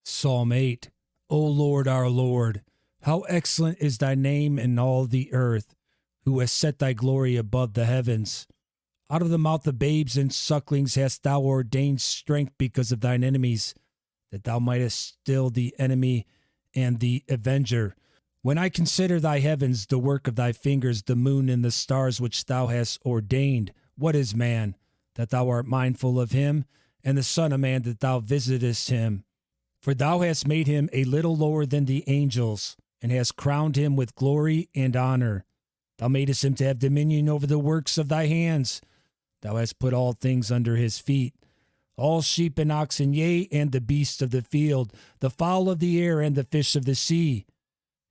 Psalm 8. O Lord, our Lord, how excellent is thy name in all the earth, who has set thy glory above the heavens. Out of the mouth of babes and sucklings hast thou ordained strength because of thine enemies, that thou mightest still the enemy and the avenger. When I consider thy heavens, the work of thy fingers, the moon and the stars which thou hast ordained, what is man, that thou art mindful of him, and the son of man, that thou visitest him? For thou hast made him a little lower than the angels, and hast crowned him with glory and honor. Thou madest him to have dominion over the works of thy hands. Thou hast put all things under his feet, all sheep and oxen, yea, and the beasts of the field, the fowl of the air, and the fish of the sea,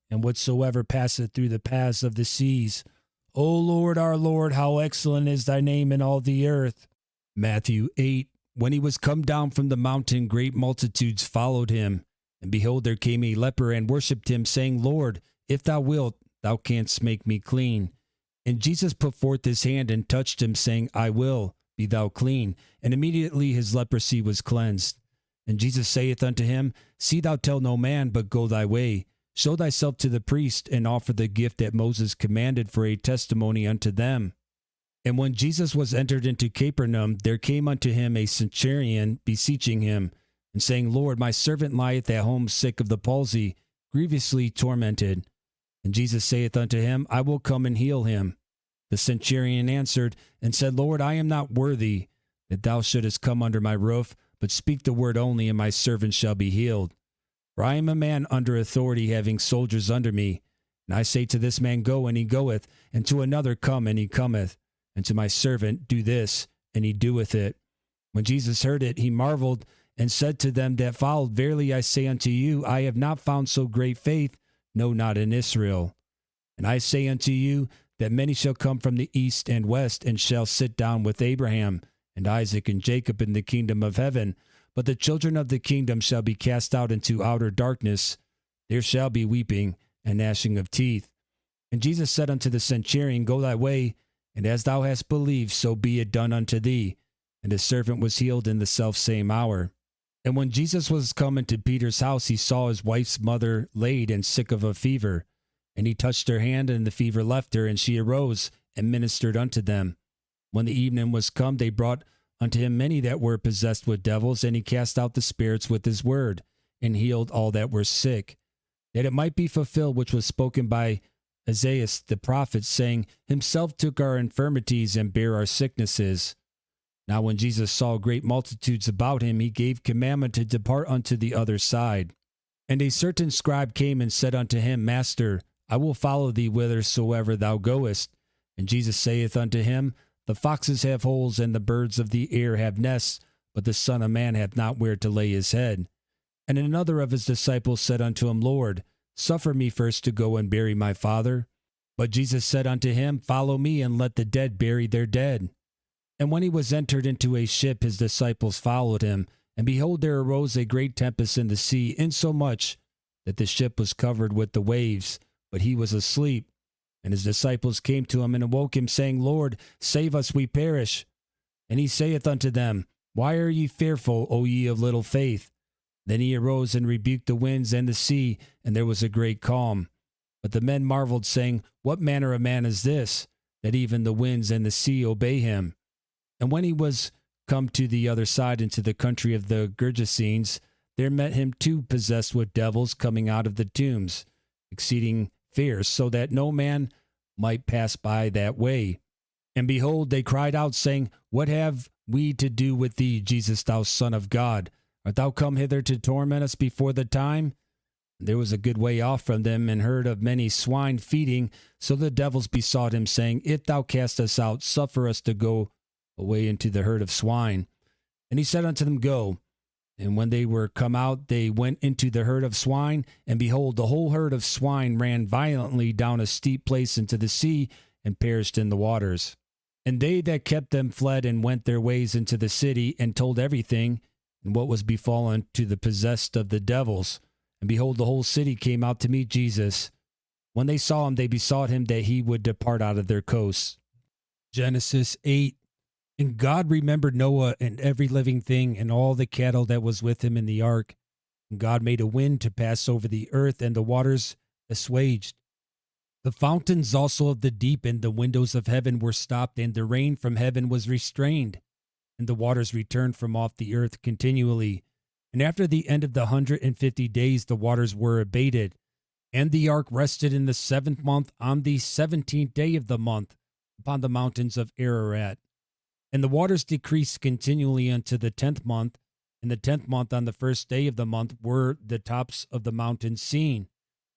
and whatsoever passeth through the paths of the seas. O Lord, our Lord, how excellent is thy name in all the earth. Matthew 8. When he was come down from the mountain, great multitudes followed him. And behold, there came a leper and worshipped him, saying, Lord, if thou wilt, thou canst make me clean. And Jesus put forth his hand and touched him, saying, I will, be thou clean. And immediately his leprosy was cleansed. And Jesus saith unto him, See thou tell no man, but go thy way. Show thyself to the priest, and offer the gift that Moses commanded for a testimony unto them. And when Jesus was entered into Capernaum, there came unto him a centurion, beseeching him, and saying, Lord, my servant lieth at home sick of the palsy, grievously tormented. And Jesus saith unto him, I will come and heal him. The centurion answered and said, Lord, I am not worthy that thou shouldest come under my roof, but speak the word only, and my servant shall be healed. For I am a man under authority, having soldiers under me. And I say to this man, Go, and he goeth, and to another, Come, and he cometh. And to my servant, Do this, and he doeth it. When Jesus heard it, he marveled, and said to them that followed, Verily I say unto you, I have not found so great faith, no, not in Israel. And I say unto you, that many shall come from the east and west, and shall sit down with Abraham, and Isaac, and Jacob in the kingdom of heaven. But the children of the kingdom shall be cast out into outer darkness. There shall be weeping and gnashing of teeth. And Jesus said unto the centurion, Go thy way, and as thou hast believed, so be it done unto thee. And his servant was healed in the selfsame hour. And when Jesus was come into Peter's house, he saw his wife's mother laid and sick of a fever. And he touched her hand, and the fever left her, and she arose and ministered unto them. When the evening was come, they brought unto him many that were possessed with devils, and he cast out the spirits with his word, and healed all that were sick, that it might be fulfilled which was spoken by Ezra the prophet, saying, Himself took our infirmities and bare our sicknesses. Now when Jesus saw great multitudes about him, he gave commandment to depart unto the other side. And a certain scribe came and said unto him, Master, I will follow thee whithersoever thou goest. And Jesus saith unto him, The foxes have holes, and the birds of the air have nests, but the Son of Man hath not where to lay his head. And another of his disciples said unto him, Lord, suffer me first to go and bury my father. But Jesus said unto him, Follow me, and let the dead bury their dead. And when he was entered into a ship, his disciples followed him. And behold, there arose a great tempest in the sea, insomuch that the ship was covered with the waves, but he was asleep. And his disciples came to him and awoke him, saying, Lord, save us, we perish. And he saith unto them, Why are ye fearful, O ye of little faith? Then he arose and rebuked the winds and the sea, and there was a great calm. But the men marveled, saying, What manner of man is this, that even the winds and the sea obey him? And when he was come to the other side into the country of the Gergesenes, there met him two possessed with devils coming out of the tombs, exceeding fierce, so that no man might pass by that way. And behold, they cried out, saying, What have we to do with thee, Jesus, thou Son of God? Art thou come hither to torment us before the time? And there was a good way off from them, and herd of many swine feeding. So the devils besought him, saying, If thou cast us out, suffer us to go away into the herd of swine. And he said unto them, Go. And when they were come out, they went into the herd of swine, and behold, the whole herd of swine ran violently down a steep place into the sea, and perished in the waters. And they that kept them fled, and went their ways into the city, and told everything, and what was befallen to the possessed of the devils. And behold, the whole city came out to meet Jesus. When they saw him, they besought him that he would depart out of their coasts. Genesis 8. And God remembered Noah and every living thing and all the cattle that was with him in the ark. And God made a wind to pass over the earth, and the waters assuaged. The fountains also of the deep and the windows of heaven were stopped, and the rain from heaven was restrained, and the waters returned from off the earth continually. And after the end of the 150 days, the waters were abated. And the ark rested in the 7th month on the 17th day of the month upon the mountains of Ararat. And the waters decreased continually unto the 10th month. In the 10th month on the 1st day of the month were the tops of the mountains seen.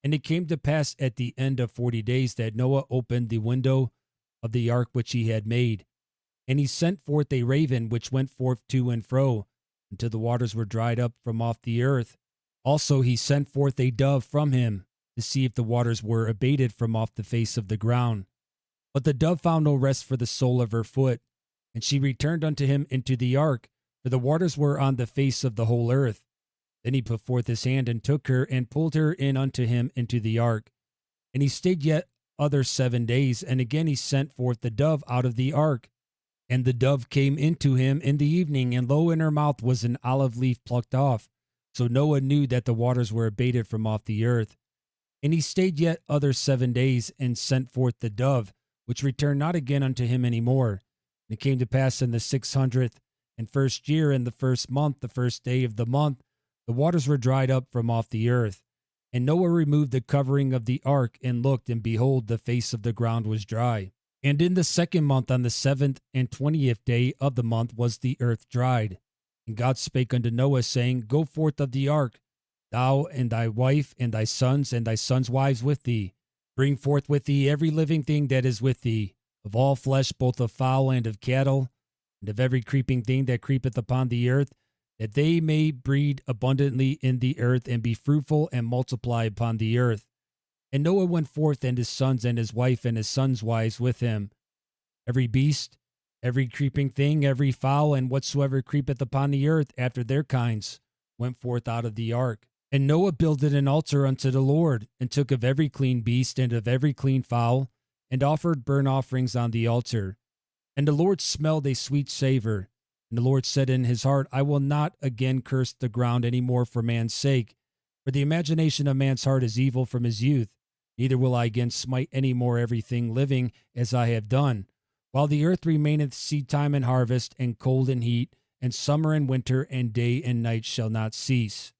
And it came to pass at the end of 40 days that Noah opened the window of the ark which he had made. And he sent forth a raven which went forth to and fro until the waters were dried up from off the earth. Also he sent forth a dove from him to see if the waters were abated from off the face of the ground. But the dove found no rest for the sole of her foot, and she returned unto him into the ark, for the waters were on the face of the whole earth. Then he put forth his hand and took her and pulled her in unto him into the ark. And he stayed yet other 7 days, and again he sent forth the dove out of the ark. And the dove came into him in the evening, and lo, in her mouth was an olive leaf plucked off. So Noah knew that the waters were abated from off the earth. And he stayed yet other 7 days, and sent forth the dove, which returned not again unto him any more. And it came to pass in the 601st year, in the 1st month, the 1st day of the month, the waters were dried up from off the earth. And Noah removed the covering of the ark, and looked, and behold, the face of the ground was dry. And in the 2nd month, on the 7th and 20th day of the month, was the earth dried. And God spake unto Noah, saying, Go forth of the ark, thou and thy wife, and thy sons' wives with thee. Bring forth with thee every living thing that is with thee, of all flesh, both of fowl and of cattle, and of every creeping thing that creepeth upon the earth, that they may breed abundantly in the earth, and be fruitful and multiply upon the earth. And Noah went forth, and his sons, and his wife, and his sons' wives with him. Every beast, every creeping thing, every fowl, and whatsoever creepeth upon the earth after their kinds, went forth out of the ark. And Noah builded an altar unto the Lord, and took of every clean beast, and of every clean fowl, and offered burnt offerings on the altar. And the Lord smelled a sweet savor. And the Lord said in his heart, I will not again curse the ground any more for man's sake, for the imagination of man's heart is evil from his youth. Neither will I again smite any more everything living as I have done. While the earth remaineth, seed time and harvest, and cold and heat, and summer and winter, and day and night shall not cease.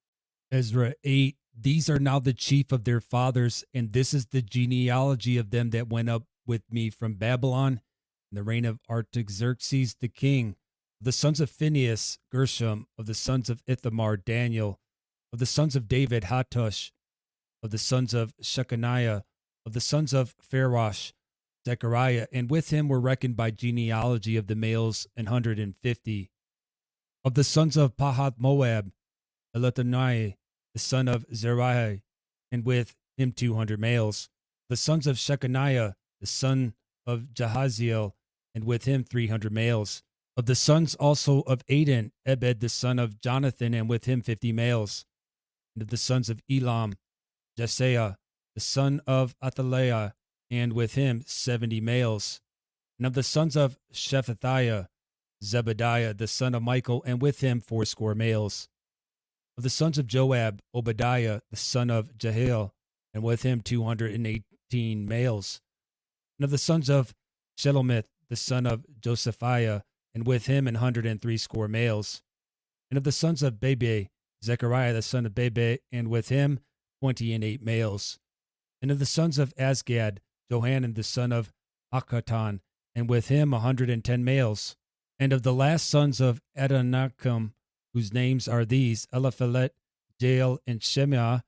Ezra 8. These are now the chief of their fathers, and this is the genealogy of them that went up with me from Babylon in the reign of Artaxerxes the king. Of the sons of Phinehas, Gershom. Of the sons of Ithamar, Daniel. Of the sons of David, Hattush. Of the sons of Shechaniah. Of the sons of Pharosh, Zechariah. And with him were reckoned by genealogy of the males 150. Of the sons of Pahath Moab, Elithunai, the son of Zeriah, and with him 200 males. The sons of Shechaniah, the son of Jahaziel, and with him 300 males. Of the sons also of Aden, Ebed the son of Jonathan, and with him 50 males. And of the sons of Elam, Jesaiah, the son of Athaliah, and with him 70 males. And of the sons of Shephatiah, Zebediah, the son of Michael, and with him 80 males. Of the sons of Joab, Obadiah, the son of Jehiel, and with him 218 males. And of the sons of Shelomith, the son of Josephiah, and with him 180 males. And of the sons of Bebe, Zechariah, the son of Bebe, and with him 28 males. And of the sons of Azgad, Johanan, the son of Hakatan, and with him 110 males. And of the last sons of Adonijah, whose names are these, Eliphalet, Jael, and Shemaiah,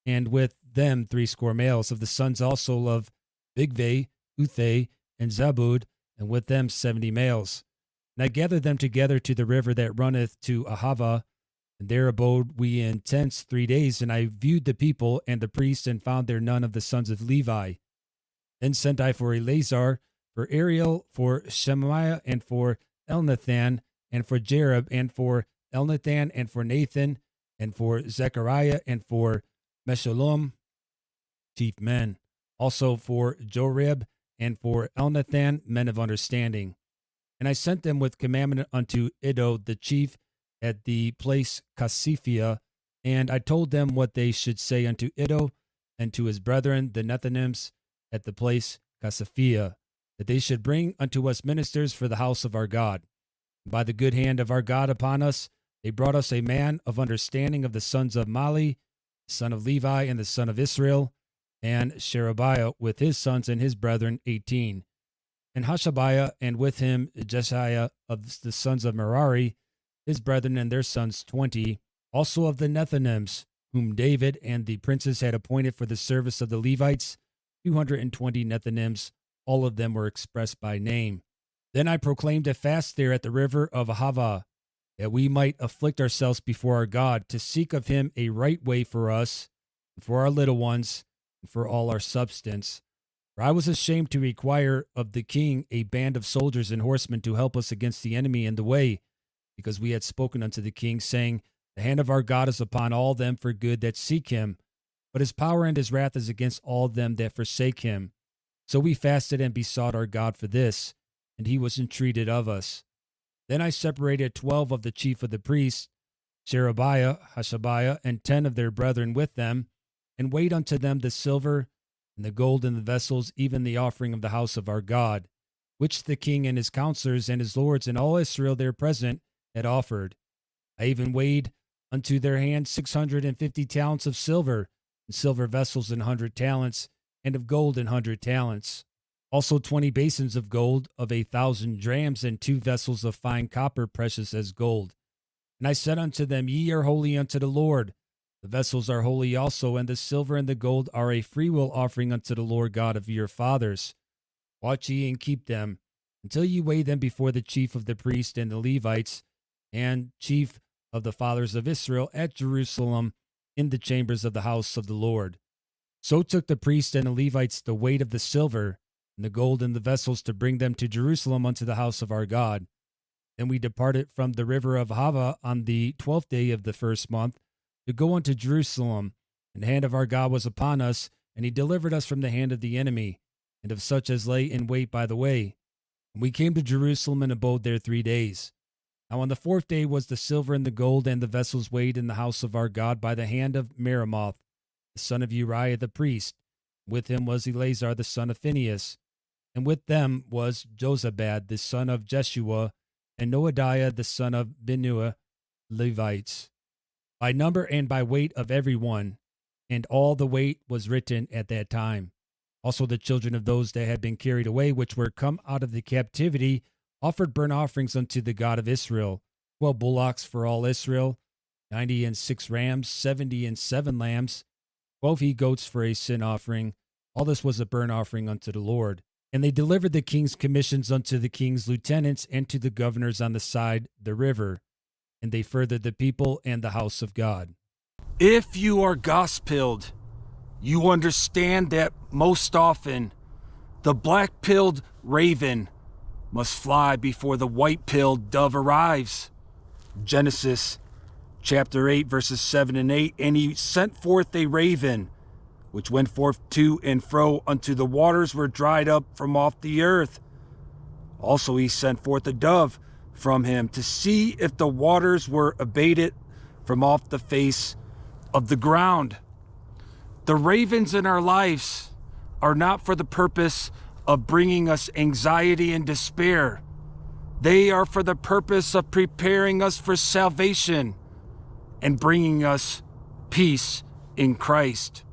and with them 80 males. Of the sons also of Bigvai, Uthai, and Zabud, and with them 70 males. And I gathered them together to the river that runneth to Ahava, and there abode we in tents 3 days. And I viewed the people and the priests, and found there none of the sons of Levi. Then sent I for Eleazar, for Ariel, for Shemaiah, and for Elnathan, and for Jerub, and for Elnathan, and for Nathan, and for Zechariah, and for Meshullam, chief men. Also for Jorib, and for Elnathan, men of understanding. And I sent them with commandment unto Iddo the chief at the place Casiphia, And I told them what they should say unto Iddo and to his brethren, the Nethinims, at the place Casaphia, that they should bring unto us ministers for the house of our God. And by the good hand of our God upon us, they brought us a man of understanding of the sons of Mali, the son of Levi, and the son of Israel, and Sherebiah with his sons and his brethren, 18. And Hashabiah, and with him Jeshiah of the sons of Merari, his brethren and their sons, 20. Also of the Nethinims, whom David and the princes had appointed for the service of the Levites, 220 Nethinims, all of them were expressed by name. Then I proclaimed a fast there at the river of Ahava, that we might afflict ourselves before our God, to seek of him a right way for us, and for our little ones, and for all our substance. For I was ashamed to require of the king a band of soldiers and horsemen to help us against the enemy in the way, because we had spoken unto the king, saying, The hand of our God is upon all them for good that seek him, but his power and his wrath is against all them that forsake him. So we fasted and besought our God for this, and he was entreated of us. Then I separated 12 of the chief of the priests, Sherebiah, Hashabiah, and 10 of their brethren with them, and weighed unto them the silver and the gold in the vessels, even the offering of the house of our God, which the king and his counselors and his lords and all Israel there present had offered. I even weighed unto their hand 650 talents of silver, and silver vessels 100 talents, and of gold 100 talents. Also 20 basins of gold of 1,000 drams, and 2 vessels of fine copper, precious as gold. And I said unto them, Ye are holy unto the Lord. The vessels are holy also, and the silver and the gold are a freewill offering unto the Lord God of your fathers. Watch ye and keep them, until ye weigh them before the chief of the priests and the Levites, and chief of the fathers of Israel at Jerusalem, in the chambers of the house of the Lord. So took the priests and the Levites the weight of the silver and the gold in the vessels to bring them to Jerusalem unto the house of our God. Then we departed from the river of Hava on the 12th day of the first month to go unto Jerusalem, and the hand of our God was upon us, and he delivered us from the hand of the enemy, and of such as lay in wait by the way. And we came to Jerusalem and abode there 3 days. Now on the 4th day was the silver and the gold and the vessels weighed in the house of our God by the hand of Meremoth, the son of Uriah the priest. With him was Eleazar the son of Phinehas, and with them was Jozabad the son of Jeshua, and Noadiah the son of Binnua, Levites, by number and by weight of every one, and all the weight was written at that time. Also the children of those that had been carried away, which were come out of the captivity, offered burnt offerings unto the God of Israel, 12 bullocks for all Israel, 96 rams, 77 lambs, 12 he-goats for a sin offering. All this was a burnt offering unto the Lord. And they delivered the king's commissions unto the king's lieutenants and to the governors on the side the river. And they furthered the people and the house of God. If you are Gospilled, you understand that most often the black-pilled raven must fly before the white-pilled dove arrives. Genesis chapter 8, verses 7 and 8. And he sent forth a raven, which went forth to and fro unto the waters were dried up from off the earth. Also he sent forth a dove from him to see if the waters were abated from off the face of the ground. The ravens in our lives are not for the purpose of bringing us anxiety and despair. They are for the purpose of preparing us for salvation and bringing us peace in Christ.